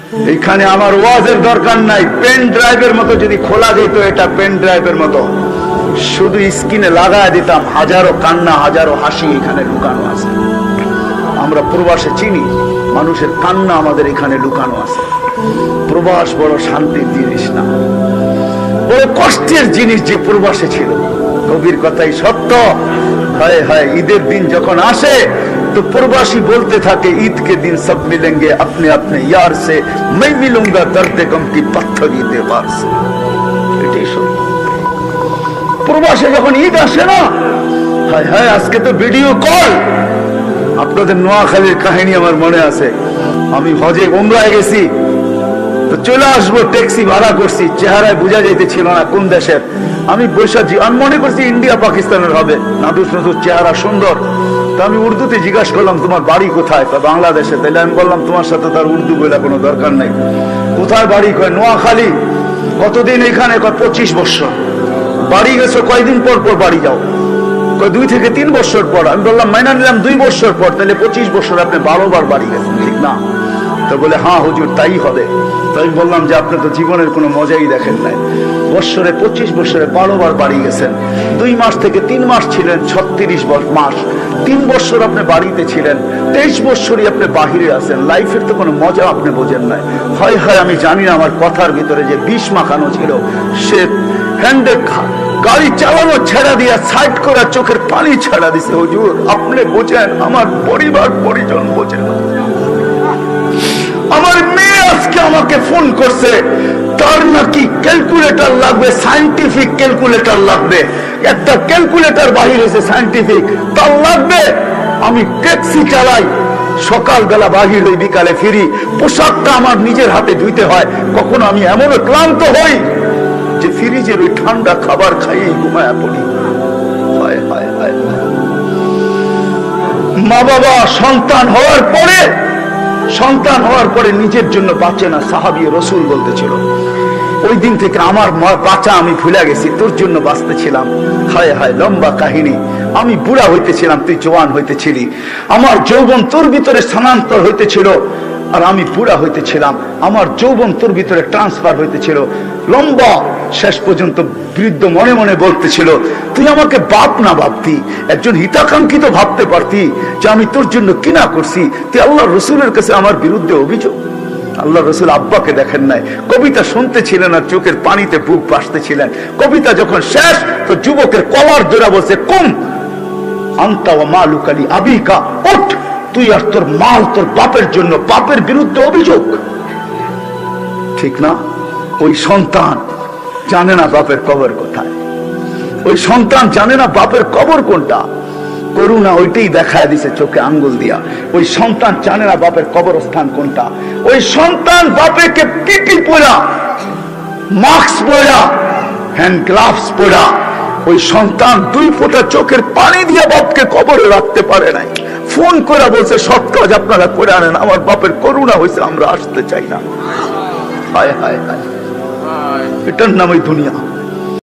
এখানে আমার ওয়াজের দরকার নাই, পেন ড্রাইভের মতো যদি খোলা যেত, এটা পেন ড্রাইভের মতো শুধু স্ক্রিনে লাগায় দিতাম, হাজারো কান্না হাজারো হাসি এখানে লুকানো আছে। আমরা প্রবাসে চিনি, মানুষের কান্না আমাদের এখানে লুকানো আছে। প্রবাস বড় শান্তির জিনিস না, বড় কষ্টের জিনিস যে প্রবাসে ছিল। কবির কথাই সত্য। হায় হায়, ঈদের দিন যখন আসে तो प्रवासी बोलते था कि ईद के दिन सब मिलेंगे अपने अपने यार से, मैं मिलूंगा दर्द गम की पत्थरी दीवार से। प्रवासी যখন ঈদ আসে না, হায় হায়, আজকে তো ভিডিও কল। আপনাদের নোয়াখালীর কাহিনী আমার মনে আছে। আমি হজে উমরায় গেছি, তো চলে আসবো, ট্যাক্সি ভাড়া করছি, চেহারায় বোঝা যাইতেছিল না কোন দেশের। আমি বৈশাখী, আমি মনে করছি ইন্ডিয়া পাকিস্তানের হবে, নাদুস নাদুস চেহারা, সুন্দর। তো আমি উর্দুতে জিজ্ঞাসা করলাম তোমার বাড়ি কোথায়? বাংলাদেশে। তাহলে আমি বললাম তোমার সাথে তার উর্দু বলে কোনো দরকার নেই। কোথায় বাড়ি? কয় নোয়াখালী। কতদিন এখানে? কয় 25 বছর। বাড়ি গেছো কয়দিন পর পর বাড়ি যাও? কয় 2 থেকে 3 বছর পর। আমি বললাম মাইনা নিলাম 2 বছর পর, তাহলে 25 বছর আপনি 12 বার বাড়ি গেছেন, ঠিক না? তো বলে হ্যাঁ হুজুর তাই হবে। তো আমি বললাম যে আপনি তো জীবনের কোনো মজাই দেখেন নাই। বৎসরে 25 বছরে 12 বার বাড়ি গেছেন। 2 মাস থেকে 3 মাস ছিলেন, 36 মাস। 3 বছর আপনি বাড়িতে ছিলেন, 23 বছরই আপনি বাহিরে আছেন। লাইফের তো কোনো মজা আপনি বোঝেন নাই। হয় হয় আমি জানি না, আমার কথার ভিতরে যে বিষ মাখানো ছিল, সে হ্যান্ডে গাড়ি চালানো ছেড়া দিয়া সাইড করে চোখের পানি ছেড়া দিছে। হুজুর আপনি বোঝেন, আমার পরিবার পরিজন বোঝেন। আমার মেয়ে আজকে আমাকে ফোন করছে, তার নাকি ক্যালকুলেটর লাগবে, সায়েন্টিফিক ক্যালকুলেটর লাগবে। একটা ক্যালকুলেটর বাহির হয়েছে সায়েন্টিফিক, তার লাগবে। আমি ট্যাক্সি চালাই, সকালবেলা বাহির হই, বিকালে ফিরি। পোশাকটা আমার নিজের হাতে ধুইতে হয়। কখনো আমি এমন ক্লান্ত হই যে ফ্রিজের ওই ঠান্ডা খাবার খাইয়ে ঘুমায়া পড়ি। হায় হায় হায়। মা বাবা সন্তান হওয়ার পরে নিজের জন্য বাঁচে না। সাহাবী রাসূল বলতেছিল, ওই দিন থেকে আমার বাঁচা আমি ভুলে গেছি, তোর জন্য বাঁচতেছিলাম। হায় হায়, লম্বা কাহিনী। আমি বুড়া হইতেছিলাম, তুই জওয়ান হইতেছিলি। আমার যৌবন তোর ভিতরে স্থানান্তর হইতেছিল, আর আমি বুড়া হইতেছিলাম। আমার যৌবন তোর ভিতরে ট্রান্সফার হইতেছিল। লম্বা। শেষ পর্যন্ত বৃদ্ধ মনে মনে বলতেছিল, তুই আমাকে বাপ না ভাবতি, একজন হিতাকাঙ্ক্ষিত ভাবতে পারতি যে আমি তোর জন্য কিনা করছি। তুই আল্লাহ রসুলের কাছে আমার বিরুদ্ধে অভিযোগ। আল্লাহ রসুল আব্বাকে দেখেন নাই, কবিতা শুনতেছিলেন আর চোখের পানিতে বুক ভাসতেছিলেন। কবিতা যখন শেষ, তো যুবকের কলার জোড়া বলছে, কুম আনতা ওয়া মালুকা লি আবিকা, উঠ, তুই আর তোর মাল তোর বাপের জন্য, বাপের বিরুদ্ধে অভিযোগ। ঠিক না? ওই সন্তান জানে না বাপের কবর কোথায়, ওই সন্তান জানে না বাপের কবর কোনটা। করুণা ওইটাই দেখায় দিছে চোখে আঙ্গুল দিয়া। ওই সন্তান জানে না বাপের কবরস্থান কোনটা। ওই সন্তান বাপেকে পিপি পরা, মাস্ক পরা, হ্যান্ড গ্লাভস পরা, ওই সন্তান 2 ফোঁটা চোখের পানি দিয়ে বাপকে কবরে রাখতে পারে নাই। ফোন করে বলছে সৎ কাজ আপনারা করে আনেন, আমার বাপের করুণা হয়েছে, আমরা আসতে চাই না। হায় হায় হায়, এটার নামই দুনিয়া।